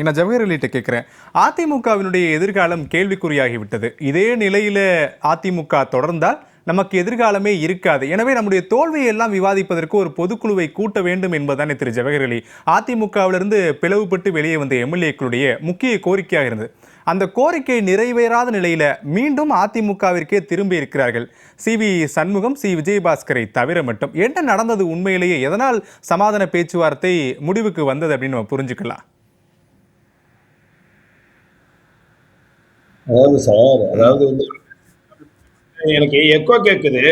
நான் ஜவஹர்லிட்ட கேட்கிறேன். அதிமுகவினுடைய எதிர்காலம் கேள்விக்குறியாகிவிட்டது. இதே நிலையில அதிமுக தொடர்ந்தால் நமக்கு எதிர்காலமே இருக்காது. எனவே நம்முடைய தோல்வியை எல்லாம் விவாதிப்பதற்கு ஒரு பொதுக்குழுவை கூட்ட வேண்டும் என்பதுதானே திரு ஜவஹர்லி அதிமுகவிலிருந்து பிளவுபட்டு வெளியே வந்த எம்எல்ஏக்களுடைய முக்கிய கோரிக்கையாக இருந்தது. அந்த கோரிக்கை நிறைவேறாத நிலையில மீண்டும் அதிமுகவிற்கே திரும்பி இருக்கிறார்கள். சி.வி. சண்முகம், சி. விஜயபாஸ்கரை தவிர மட்டும். என்ன நடந்தது உண்மையிலேயே? எதனால் சமாதான பேச்சுவார்த்தை முடிவுக்கு வந்தது அப்படின்னு நம்ம புரிஞ்சுக்கலாம். அதாவது வந்து எனக்கு எக்கோ கேக்குது.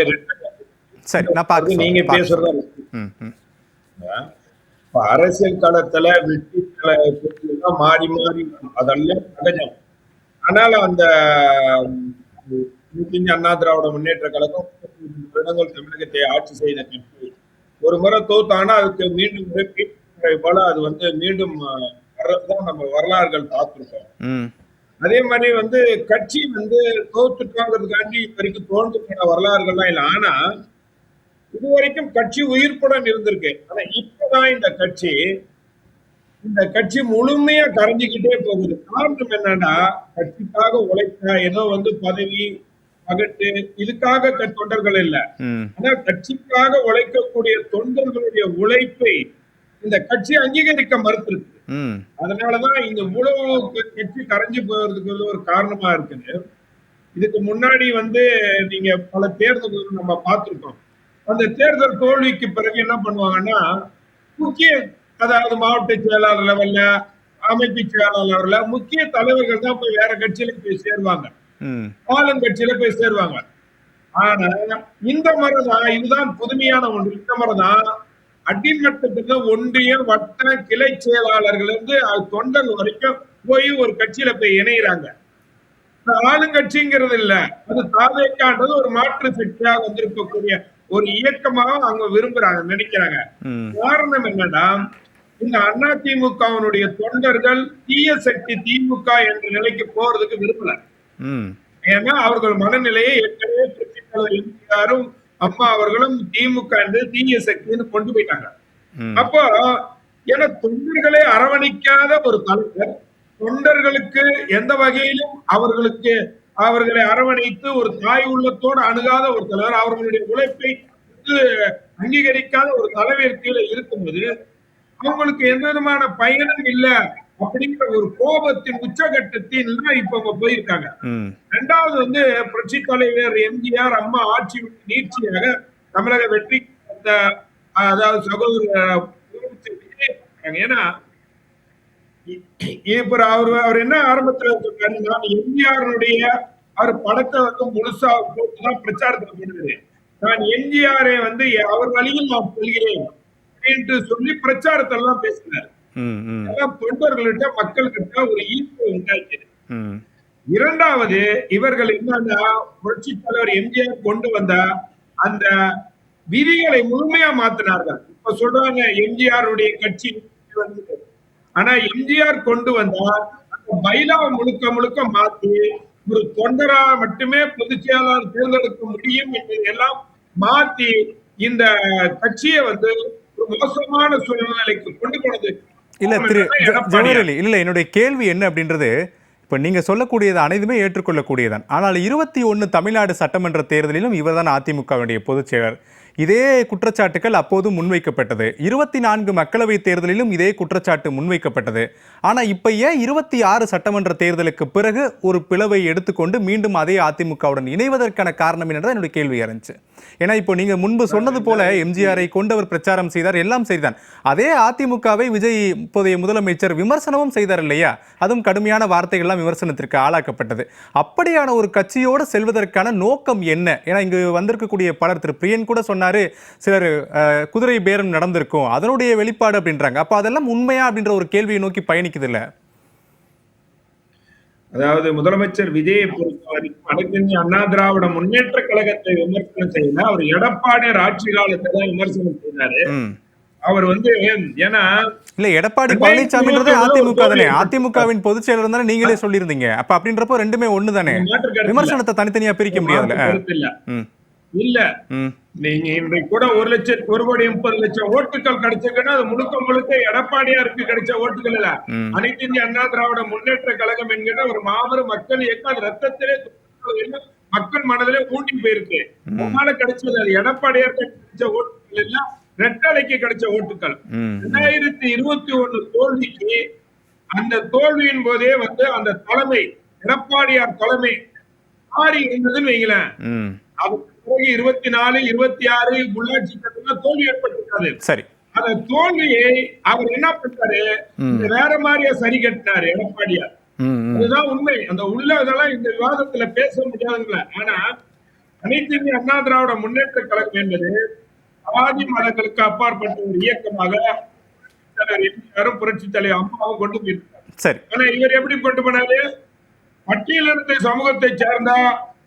சரி, நான் பார்த்து நீங்க பேசுறதா அரசியல் களத்துல வெற்றி மாறி மாறி அதெல்லாம் சகஜம். ஆனால் அந்த அண்ணா திராவிட முன்னேற்ற கழகம் வருடங்கள் தமிழகத்தை ஆட்சி செய்த கட்சி ஒரு முறை தோத்தானா அதுக்கு மீண்டும் போல அது வந்து மீண்டும் வர்றதுதான் நம்ம வரலாறுகள் பார்த்திருக்கோம். அதே மாதிரி வந்து கட்சி வந்து தோத்துட்டாங்கிறதுக்காண்டி இது வரைக்கும் தோன்றுகிற வரலாறுகள்லாம் இல்லை. ஆனா இது வரைக்கும் கட்சி உயிர்ப்புடன் இருந்திருக்கு. ஆனா இப்பதான் இந்த கட்சி முழுமையா கரைஞ்சிக்கிட்டே போகுது. காரணம் என்னன்னா, கட்சிக்காக உழைக்க ஏதோ வந்து பதவி பகட்டு இதுக்காக தொண்டர்கள் இல்லை. ஆனா கட்சிக்காக உழைக்கக்கூடிய தொண்டர்களுடைய உழைப்பை இந்த கட்சி அங்கீகரிக்க மறுத்திருக்கு. அதனாலதான் இந்த இவ்வளவு கட்சி கரைஞ்சு போறதுக்கு ஒரு காரணமா இருக்குது. இதுக்கு முன்னாடி வந்து நீங்க பல தேர்தல்கள் நம்ம பார்த்திருக்கோம். அந்த தேர்தல் தோல்விக்கு பிறகு என்ன பண்ணுவாங்கன்னா, முக்கிய அதாவது மாவட்ட செயலாளர் லெவல்ல, அமைப்பு செயலாளர் லெவல்ல முக்கிய தலைவர்கள் தான் போய் வேற கட்சியில போய் சேருவாங்க, ஆளுங்கட்சியில போய் சேருவாங்க. ஆனா இந்த முறைதான் இதுதான் புதுமையான ஒன்று. இந்த முறைதான் அடிமட்டத்துல ஒன்றிய வட்ட கிளை செயலாளர்கள் இருந்து தொண்டர் வரைக்கும் போய் ஒரு கட்சியில போய் இணைகிறாங்க. ஆளுங்கட்சிங்கிறது இல்ல, அது தாவேக்கான்றது ஒரு மாற்று சக்தியாக வந்திருக்கக்கூடிய ஒரு இயக்கமாக அவங்க விரும்புறாங்க, நினைக்கிறாங்க. காரணம் என்னன்னா, இந்த அதிமுகவினுடைய தொண்டர்கள் தீய சக்தி திமுக என்ற நிலைக்கு போறதுக்கு விரும்பல. ஏன்னா அவர்கள் மனநிலையை ஏற்கனவே எம்ஜிஆரும் அம்மா அவர்களும் திமுக என்று தீய சக்தின்னு கொண்டு போயிட்டாங்க. அப்போ ஏன்னா தொண்டர்களை அரவணைக்காத ஒரு தலைவர், தொண்டர்களுக்கு எந்த வகையிலும் அவர்களை அரவணைத்து ஒரு தாய் உள்ளத்தோடு அணுகாத ஒரு தலைவர், அவர்களுடைய உழைப்பை அங்கீகரிக்காத ஒரு தலைவர் கீழே இருக்கும்போது அவங்களுக்கு எந்த விதமான பயனும் இல்லை அப்படிங்கிற ஒரு கோபத்தின் உச்சகட்டத்தின் இப்ப அவங்க போயிருக்காங்க. ரெண்டாவது வந்து புரட்சி தலைவர் எம்ஜிஆர் அம்மா ஆட்சி நீட்சியாக தமிழக வெற்றி அதாவது சகோதரர். ஏன்னா இப்ப அவர் என்ன ஆரம்பத்துல சொல்றாரு, எம்ஜிஆருடைய அவர் படத்தை வந்து முழுசா போட்டுதான் பிரச்சாரத்துல பண்ணுது. நான் எம்ஜிஆரை வந்து அவர் வழியில் நான் சொல்கிறேன் என்று சொல்லி பிரச்சாரத்தை எல்லாம் பேசினார். தொண்டர்கள்கிட்ட மக்கள்கிட்ட ஒரு ஈர்ப்பு உண்டாக்கியது. இரண்டாவது இவர்கள் என்னன்னா, புரட்சி தலைவர் எம்ஜிஆர் கொண்டு வந்த அந்த விதிகளை முழுமையா மாத்தினார்கள். இப்ப சொல்றாங்க எம்ஜிஆருடைய கட்சி வந்து, ஆனா எம்ஜிஆர் கொண்டு வந்தா அந்த பைலாவை முழுக்க முழுக்க மாத்தி ஒரு தொண்டரா மட்டுமே பொதுச் செயலாளர் தேர்ந்தெடுக்க முடியும் என்பதையெல்லாம் மாத்தி இந்த கட்சியை வந்து ஒரு மோசமான சூழ்நிலைக்கு கொண்டு போனது. இல்ல திரு ஜவஹர்லி, இல்ல என்னுடைய கேள்வி என்ன அப்படின்றது, இப்ப நீங்க சொல்லக்கூடியது அனைத்துமே ஏற்றுக்கொள்ளக்கூடியதான். ஆனால் 21 தமிழ்நாடு சட்டமன்ற தேர்தலிலும் இவர்தான் அதிமுகவுடைய பொதுச் செயலர். இதே குற்றச்சாட்டுகள் அப்போது முன்வைக்கப்பட்டது. 24 மக்களவை தேர்தலிலும் இதே குற்றச்சாட்டு முன்வைக்கப்பட்டது. ஆனா இப்ப ஏன் 26 சட்டமன்ற தேர்தலுக்கு பிறகு ஒரு பிளவை எடுத்துக்கொண்டு மீண்டும் அதே அதிமுகவுடன் இணைவதற்கான காரணம் என்னதான் என்னுடைய கேள்வியா இருந்துச்சு. ஏன்னா இப்போ நீங்க முன்பு சொன்னது போல எம்ஜிஆரை கொண்டு அவர் பிரச்சாரம் செய்தார், எல்லாம் செய்தார். அதே அதிமுகவை விஜய் இப்போதைய முதலமைச்சர் விமர்சனமும் செய்தார் இல்லையா? அதுவும் கடுமையான வார்த்தைகள்லாம் விமர்சனத்திற்கு ஆளாக்கப்பட்டது. அப்படியான ஒரு கட்சியோடு செல்வதற்கான நோக்கம் என்ன? ஏன்னா இங்கு வந்திருக்கக்கூடிய பலர், திரு பிரியன் கூட சொன்னாரு, சிலர் குதிரை பேரம் நடந்திருக்கும், அதனுடைய வெளிப்பாடு அப்படின்றாங்க. அப்ப அதெல்லாம் உண்மையா அப்படின்ற ஒரு கேள்வியை நோக்கி பயணிக்குது இல்ல? அதாவது முதலமைச்சர் விஜயை பொறுத்த வரைக்கும் அனைத்து அண்ணா திராவிட முன்னேற்ற கழகத்தை விமர்சனம் செய்யல, அவர் எடப்பாடியார் ஆட்சி காலத்தை தான் விமர்சனம் செய்தாரு. அவர் வந்து ஏன்னா இல்ல எடப்பாடி பழனிசாமின்றது அதிமுக தானே, அதிமுகவின் பொதுச் செயலர் தானே நீங்களே சொல்லியிருந்தீங்க. அப்ப அப்படின்றப்போ ரெண்டுமே ஒண்ணு தானே, விமர்சனத்தை தனித்தனியா பிரிக்க முடியாதுல்ல. இல்ல. ம். நீங்க இன்றைக்கு கூட 1,30,30,000 ஓட்டுகள் கிடைச்சிருக்குன்னா அது முழுக்க முழுக்க எடப்பாடியாருக்கு கிடைச்ச ஓட்டுகள் இல்ல. ம். அனைத்து இந்திய அண்ணா திராவிட முன்னேற்ற கழகம் என்கிற ஒரு மாபெரும் மக்கள் இயக்கம் அது ரத்தத்திலே மக்கள் மனதிலே ஊண்டி போயிருக்கு. அதனால கிடைச்சது அது எடப்பாடியாருக்கு கிடைச்ச ஓட்டுகள் இல்ல, ரெட்டலைக்கு கிடைச்ச ஓட்டுகள். ம். 2021 தோல்விக்கு அந்த தோல்வியின் போதே அந்த தலைமை எடப்பாடியார் தலைமை மாறி இருந்ததுன்னு வைங்களேன். ம். அதுக்கு பிறகு 24, 26 உள்ளாட்சி தேர்தலில் தோல்வி ஏற்பட்டிருக்காது. சரி. அந்த தோல்வியை அவர் என்ன பண்ணாரு, வேற மாதிரியா சரி கட்டினாரு எடப்பாடியார். ம். ம். அதுதான் உண்மை. அந்த உள்ள இதெல்லாம் இந்த விவாதத்துல பேச முடியாதுங்கள. ஆனா அனைத்து இந்திய அண்ணா திராவிட முன்னேற்ற கழகம் என்பது சாதி மதங்களுக்கு அப்பாற்பட்ட ஒரு இயக்கமாக எம்ஜிஆரும் புரட்சி தலைவர் அம்மாவும் கொண்டு போயிருக்காரு. சரி. ஆனா இவர் எப்படி கொண்டு போனாரு, பட்டியலிருந்த சமூகத்தை சேர்ந்த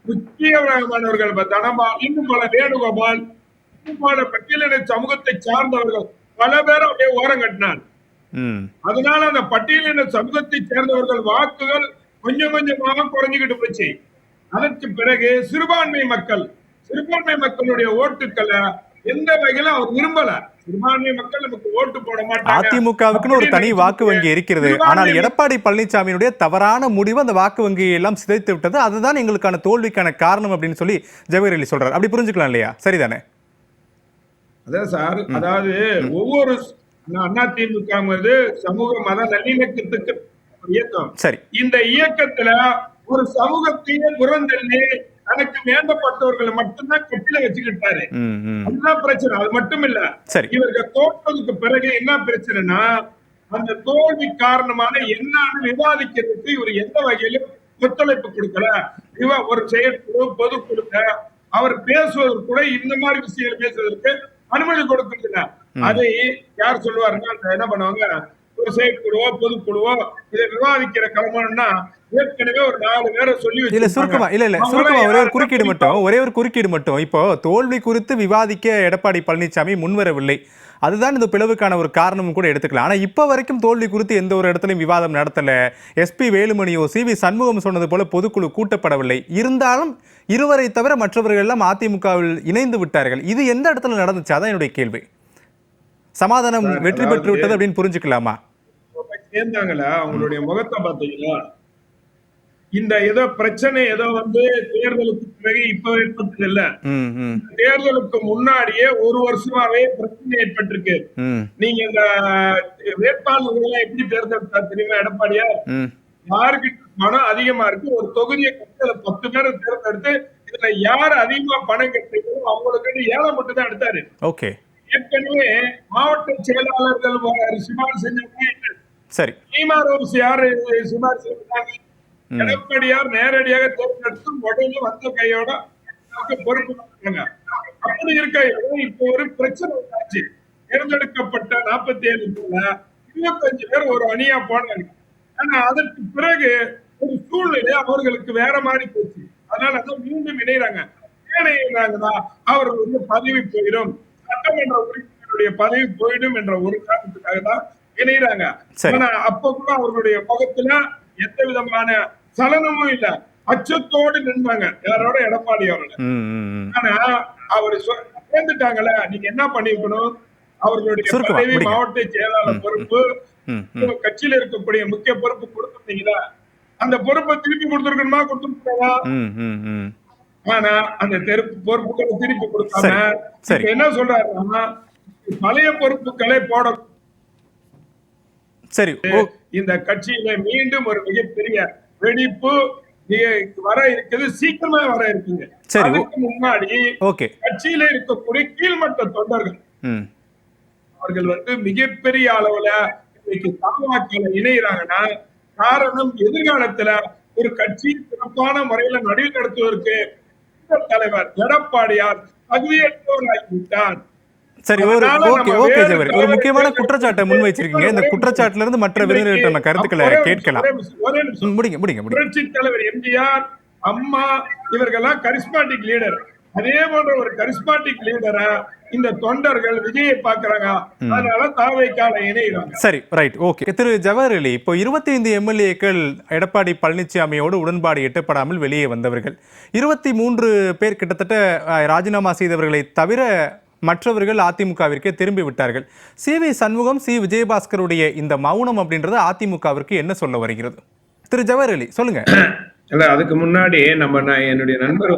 முக்கியமானவர்கள் தனபால், இன்னும் பல வேணுகோபால், இன்னும் பல பட்டியலின சமூகத்தை சார்ந்தவர்கள் பல பேர் அப்படியே ஓரம் கட்டினார். அதனால அந்த பட்டியலின சமூகத்தை சேர்ந்தவர்கள் வாக்குகள் கொஞ்சம் கொஞ்சமாக குறைஞ்சுக்கிட்டு போச்சு. அதற்கு பிறகு சிறுபான்மை மக்களுடைய ஓட்டுக்களை எந்த வகையில அவர் விரும்பல. சிறுபான்மை மக்கள் நமக்கு ஓட்டு போட மாட்டாங்க. அதிமுகவுக்குன்னு ஒரு தனி வாக்கு வங்கி இருக்கிறது. ஆனால் எடப்பாடி பழனிசாமியினுடைய தவறான முடிவு அந்த வாக்கு வங்கியை எல்லாம் சிதைத்து விட்டது. அதுதான் எங்களுக்கான தோல்விக்கான காரணம் அப்படின்னு சொல்லி ஜவஹர் அலி சொல்றாரு. அப்படி புரிஞ்சுக்கலாம் இல்லையா? சரிதானே? அதான் சார், அதாவது ஒவ்வொரு அதிமுக சமூக மத நல்லிணக்கத்துக்கு இயக்கம். சரி. இந்த இயக்கத்துல ஒரு சமூகத்தையே புறந்தள்ளி தனக்கு வேண்டப்பட்டவர்களை மட்டும்தான் கட்டில வச்சுக்கிட்டாரு. அதுதான் பிரச்சனை. அது மட்டும் இல்ல, இவர்கள் தோற்றதுக்கு பிறகு என்ன பிரச்சனைனா, அந்த தோல்வி காரணமான என்னன்னு விவாதிக்கிறதுக்கு இவர் எந்த வகையிலும் ஒத்துழைப்பு கொடுக்கல. ஒரு செயற்குழு பொதுக்குழுக்க அவர் பேசுவதற்கு கூட இந்த மாதிரி விஷயங்கள் பேசுவதற்கு அனுமதி கொடுக்கறதில்ல. அதை யார் சொல்லுவாருன்னா, என்ன பண்ணுவாங்க, ஒரு செயற்குழுவோ பொதுக்குழுவோ இதை விவாதிக்கிற கிளம்பணும்னா ஏற்கனவே ஒரு 4 பேரை சொல்லி இல்ல சுருக்கமா ஒரே ஒரு குறுக்கீடு மட்டும். இப்போ தோல்வி குறித்து விவாதிக்க எடப்பாடி பழனிசாமி முன்வரவில்லை. அதுதான் இந்த பிளவுக்கான ஒரு காரணமும் கூட எடுத்துக்கலாம். ஆனா இப்ப வரைக்கும் தோல்வி குறித்து எந்த ஒரு இடத்துலையும் விவாதம் நடத்தல. எஸ்பி வேலுமணியோ சிவி சண்முகம் சொன்னது போல பொதுக்குழு கூட்டப்படவில்லை. இருந்தாலும் இருவரை தவிர மற்றவர்கள் எல்லாம் அதிமுகவில் இணைந்து விட்டார்கள். இது எந்த இடத்துல நடந்துச்சு? அதான் என்னுடைய கேள்வி. சமாதானம் வெற்றி பெற்று விட்டது அப்படின்னு புரிஞ்சுக்கலாமா? சேர்ந்தாங்களா? அவங்களுடைய முகத்தை பார்த்தீங்களா? இந்த ஏதோ பிரச்சனை ஏதோ தேர்தலுக்கு பிறகு இப்ப ஏற்பட்டது இல்ல. தேர்தலுக்கு முன்னாடியே ஒரு வருஷமாவே பிரச்சனை ஏற்பட்டிருக்கு. நீங்க இந்த வேட்பாளர்கள் எப்படி தேர்ந்தெடுத்தா தெரியுமா எடப்பாடியார்? யாருக்கிட்ட பணம் அதிகமா இருக்கு, ஒரு தொகுதியை கட்டி 10 பேரை தேர்ந்தெடுத்து இதுல யாரு அதிகமா பணம் கட்டுறீங்களோ அவங்களுக்கு ஏழை மட்டும் தான் எடுத்தாரு. ஓகே. ஏற்கனவே மாவட்ட செயலாளர்கள் சிபாரிசு செஞ்சாங்க. சரி. யாரு சிபாரிசு செஞ்சாங்க? எடப்பாடியார் நேரடியாக தேர்ந்தெடுத்து உடனே வந்த கையோட பொறுப்பு. அப்படி இருக்க இப்போ ஒரு பிரச்சனை உண்டாச்சு. தேர்ந்தெடுக்கப்பட்ட 47 25 பேர் ஒரு அணியா போனாங்க. ஆனா அதற்கு பிறகு ஒரு சூழ்நிலை அவர்களுக்கு வேற மாதிரி போச்சு. அதனாலதான் மீண்டும் இணைறாங்க. இணைறாங்கன்னா அவர்களுடைய பதவி போயிடும், சட்டமன்ற உறுப்பினருடைய பதவி போயிடும் என்ற ஒரு காரணத்துக்காக தான் இணைறாங்க. ஆனா அப்ப கூட அவர்களுடைய முகத்துல எந்த விதமான சலனமும் இல்ல, அச்சத்தோடு நின்றாங்க. யாரோட? எடப்பாடியோட. ஆனா அவர் சேர்ந்துட்டாங்கல்ல, நீங்க என்ன பண்ணிருக்கணும், அவர்களுடைய பதவி மாவட்ட செயலாளர் பொறுப்பு, கட்சியில இருக்கக்கூடிய முக்கிய பொறுப்பு கொடுத்துருந்தீங்களா, அந்த பொறுப்பை திருப்பி கொடுத்துருக்கணுமா? கொடுத்துருக்கா? ஆனா அந்த பொறுப்புகளை திருப்பி கொடுத்தாங்க. என்ன சொல்றாருன்னா, பழைய பொறுப்புகளை போட சரி இந்த கட்சியில மீண்டும் ஒரு மிகப்பெரிய வெடிப்பு வர இருக்குது, சீக்கிரமா வர இருக்குங்க. அதுக்கு முன்னாடி கட்சியில இருக்கக்கூடிய கீழ்மட்ட தொண்டர்கள் அவர்கள் மிகப்பெரிய அளவுல இன்னைக்கு தாவாக்களை இணைகிறாங்கன்னா காரணம், எதிர்காலத்துல ஒரு கட்சி சிறப்பான முறையில நடுவில் நடத்துவதற்கு தலைவர் எடப்பாடியார் தகுதியற்றவராகிவிட்டார். சரி, ஒரு முக்கியமான குற்றச்சாட்டை முன் வச்சிருக்கீங்க. இந்த குற்றச்சாட்டுல இருந்து மற்ற விருந்தினர்களிடம் கருத்துக்களை கேட்கலாம். புரட்சி தலைவர் எம்ஜிஆர், அம்மா இவர்கள்லாம் கரிஸ்மாட்டிக் லீடர். அதே போன்ற ஒரு கரிஸ்மாட்டிக் லீடரை இந்த தொண்டர்கள் விஜயை பாக்குறாங்க. அதனால தாவேக்கால இணைகிறாங்க. சரி, ரைட், ஓகே. திரு ஜவஹர் அலி, இப்போ 25 எம்எல்ஏக்கள் எடப்பாடி பழனிசாமியோடு உடன்பாடு எட்டப்படாமல் வெளியே வந்தவர்கள், 23 பேர் கிட்டத்தட்ட ராஜினாமா செய்தவர்களை தவிர மற்றவர்கள் அதிமுகவிற்கே திரும்பி விட்டார்கள். சி.வி. சண்முகம், சி. விஜயபாஸ்கருடைய இந்த மௌனம் அப்படின்றது அதிமுகவிற்கு என்ன சொல்ல வருகிறது? திரு ஜவஹர் அலி, சொல்லுங்க. இல்ல, அதுக்கு முன்னாடி என்னுடைய நண்பர்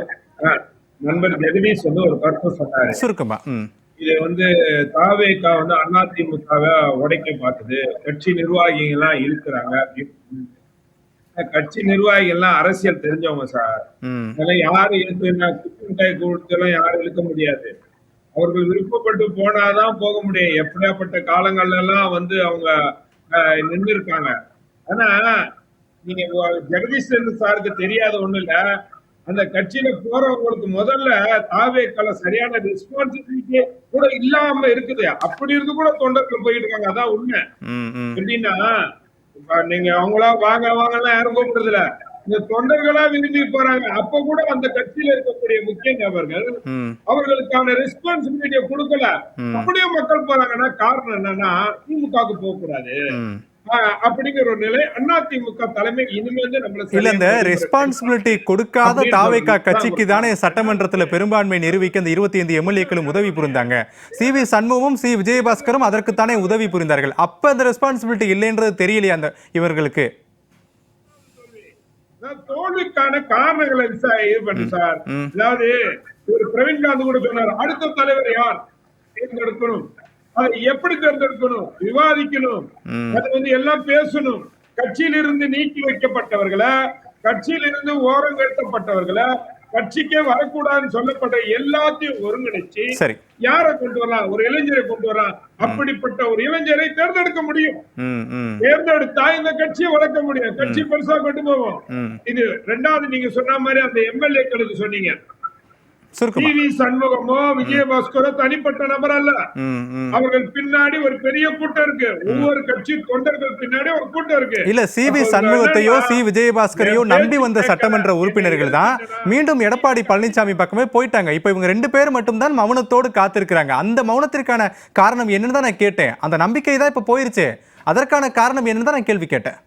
ஜெகதீஷ் வந்து ஒரு கருத்து சொன்னாரு. சுருக்கமா. இது வந்து தாவேகா வந்து அதிமுகவை உடைக்க பார்த்தது, கட்சி நிர்வாகிகள் எல்லாம் இருக்கிறாங்க அப்படின்னு. கட்சி நிர்வாகிகள் எல்லாம் அரசியல் தெரிஞ்சவங்க சார். அதெல்லாம் யாரு குத்துமிட்டாய் கொடுத்தெல்லாம் யாரும் இழுக்க முடியாது. அவர்கள் விருப்பப்பட்டு போனாதான் போக முடியும். எப்படியாப்பட்ட காலங்கள்ல எல்லாம் வந்து அவங்க நின்று இருக்காங்க. ஆனா நீங்க ஜெகதீஷ் சாருக்கு தெரியாத ஒண்ணு இல்ல, அந்த கட்சியில போறவங்களுக்கு முதல்ல தாவேக்கால சரியான ரெஸ்பான்சிபிலிட்டி கூட இல்லாம இருக்குது. அப்படி இருந்து கூட தொண்டர்கள் போயிட்டு இருக்காங்க. அதான் உண்மை. எப்படின்னா, நீங்க அவங்களா வாங்க வாங்கலாம் யாரும் கூப்பிடுறது இல்ல, இந்த தொண்டர்களா விரும்பி போறாங்க. அப்ப கூட அந்த கட்சியில இருக்கக்கூடிய முக்கிய நபர்கள் அவர்களுக்கான ரெஸ்பான்சிபிலிட்டியை கொடுக்கல, அப்படியே மக்கள் போறாங்கன்னா காரணம் என்னன்னா திமுகவுக்கு போக கூடாது அப்படிங்கிற ஒரு நிலை அதிமுக தலைமை இனிமேல் இல்ல. இந்த ரெஸ்பான்சிபிலிட்டி கொடுக்காத தாவேகா கட்சிக்கு தானே சட்டமன்றத்தில் பெரும்பான்மை நிரூபிக்க இந்த 25 எம்எல்ஏக்களும் உதவி புரிந்தாங்க. சி.வி. சண்முகமும் சி. விஜயபாஸ்கரும் அதற்குத்தானே உதவி புரிந்தார்கள். அப்ப அந்த ரெஸ்பான்சிபிலிட்டி இல்லைன்றது தெரியலையா அந்த இவர்களுக்கு? தோல்விக்கான காரணங்களை இது பண்ணு சார். அதாவது ஒரு பிரவீன்காந்த் கூட சொன்னார், அடுத்த தலைவர் யார் தேர்ந்தெடுக்கணும், அதை எப்படி தேர்ந்தெடுக்கணும், விவாதிக்கணும், அது வந்து எல்லாம் பேசணும். கட்சியிலிருந்து நீக்கி வைக்கப்பட்டவர்களை, கட்சியிலிருந்து ஓரம் கட்டப்பட்டவர்களை, கட்சிக்கே வரக்கூடாதுன்னு சொல்லப்பட்ட எல்லாத்தையும் ஒருங்கிணைச்சு யாரை கொண்டு வரலாம், ஒரு இளைஞரை கொண்டு வரலாம். அப்படிப்பட்ட ஒரு இளைஞரை தேர்ந்தெடுக்க முடியும். தேர்ந்தெடுத்தா இந்த கட்சியை வளர்க்க முடியும், கட்சி பெருசா கொண்டு போவோம். இது ரெண்டாவது, நீங்க சொன்ன மாதிரி அந்த எம்எல்ஏக்களுக்கு சொன்னீங்க, சி.வி. சண்முகமோ விஜயபாஸ்கரோ தனிப்பட்ட நபர் அல்ல. அவர்கள் பின்னாடி ஒரு பெரிய கூட்டம் இருக்கு. ஒவ்வொரு கட்சி தொண்டர்கள் பின்னாடி ஒரு கூட்டம் இருக்கு. இல்ல, சி.வி. சண்முகத்தையோ சி. விஜயபாஸ்கரையோ நம்பி வந்த சட்டமன்ற உறுப்பினர்கள் தான் மீண்டும் எடப்பாடி பழனிசாமி பக்கமே போயிட்டாங்க. இப்ப இவங்க 2 பேர் மட்டும் தான் மௌனத்தோடு காத்திருக்கிறாங்க. அந்த மௌனத்திற்கான காரணம் என்னன்னு தான் நான் கேட்டேன். அந்த நம்பிக்கை தான் இப்ப போயிருச்சு. அதற்கான காரணம் என்னன்னு தான் நான் கேள்வி கேட்டேன்.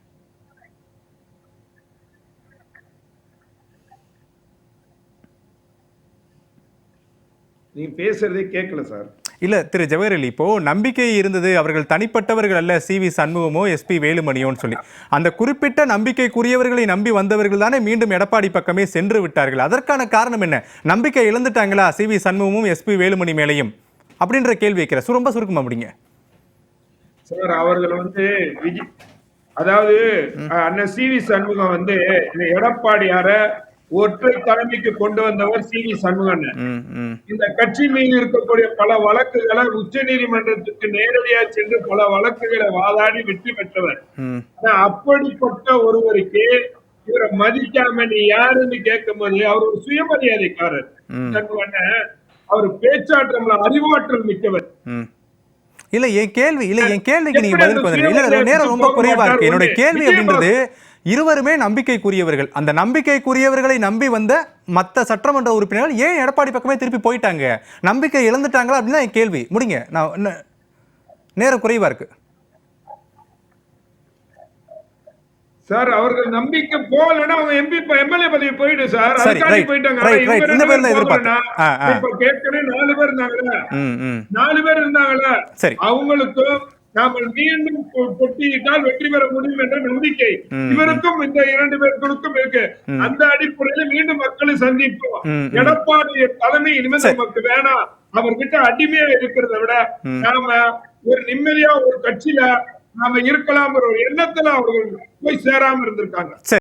நீ பேசுறதே கேட்கல சார். இல்ல திரு ஜவஹர் அலி, இப்போ நம்பிக்கை இருந்தது, அவர்கள் தனிப்பட்டவர்கள் அல்ல, சி.வி. சண்முகமோ எஸ்.பி. வேலுமணியோன்னு சொல்லி அந்த குறிப்பிட்ட நம்பிக்கைக்குரியவர்களை நம்பி வந்தவர்கள் தானே மீண்டும் எடப்பாடி பக்கமே சென்று விட்டார்கள். அதற்கான காரணம் என்ன? நம்பிக்கை இழந்துட்டாங்களா சி.வி. சண்முகமும் எஸ்.பி. வேலுமணி மேலையும் அப்படின்ற கேள்வி வைக்கிற ரொம்ப சுருக்கமா அப்படிங்க சார். அவர்கள் வந்து அதாவது அண்ணன் சி.வி. சண்முகம் வந்து எடப்பாடியார ஒற்றை தலைமைக்கு கொண்டு வந்தவர் சி.வி. சண்முகன். இந்த கட்சி மீது இருக்கக்கூடிய பல வழக்குகளை உச்ச நீதிமன்றத்துக்கு நேரடியா சென்று பல வழக்குகளை வாதாடி வெற்றி பெற்றவர். அப்படிப்பட்ட ஒருவருக்கு இவரை மதிக்காம நீ யாருன்னு கேட்கும் போது அவர் ஒரு சுயமரியாதைக்காரர். அவர் பேச்சாற்றல் அறிவாற்றல் மிக்கவர். இல்ல, என் கேள்விக்கு நீங்க பதில் பண்ணுங்க. நேரம் ரொம்ப குறைவா இருக்கு. என்னோட கேள்வி அப்படின்றது, இருவருமே நம்பிக்கைக்குரியவர்கள். அந்த நம்பிக்கைக்குரியவர்களை நம்பி வந்த மற்ற சட்டமன்ற உறுப்பினர்கள் ஏன் எடப்பாடி பக்கமே திருப்பி போயிட்டாங்க? நம்பிக்கை இழந்துட்டாங்களா அப்படின்னு என் கேள்வி. முடிங்க, நான் நேரம் குறைவா இருக்கு சார். அவர்கள் நம்பிக்கை போகலன்னா அவங்க எம்எல்ஏ பதவி போயிடு சார். போயிட்டாங்க. 4 பேர் இருந்தாங்கல்ல, 4 பேர் இருந்தாங்கல்ல, அவங்களுக்கும் நாம மீண்டும் போட்டியிட்டால் வெற்றி பெற முடியும் என்ற நம்பிக்கை இவருக்கும் இந்த 2 பேருக்கும் இருக்கு. அந்த அடிப்படையில் மீண்டும் மக்களை சந்திப்போம். எடப்பாடி தலைமை இனிமேல் நமக்கு வேணாம், அவர்கிட்ட அடிமையா இருக்கிறத விட நாம ஒரு நிம்மதியா ஒரு கட்சியில நாம இருக்கலாம் ஒரு எண்ணத்துல அவர்கள் போய் சேராம இருந்திருக்காங்க.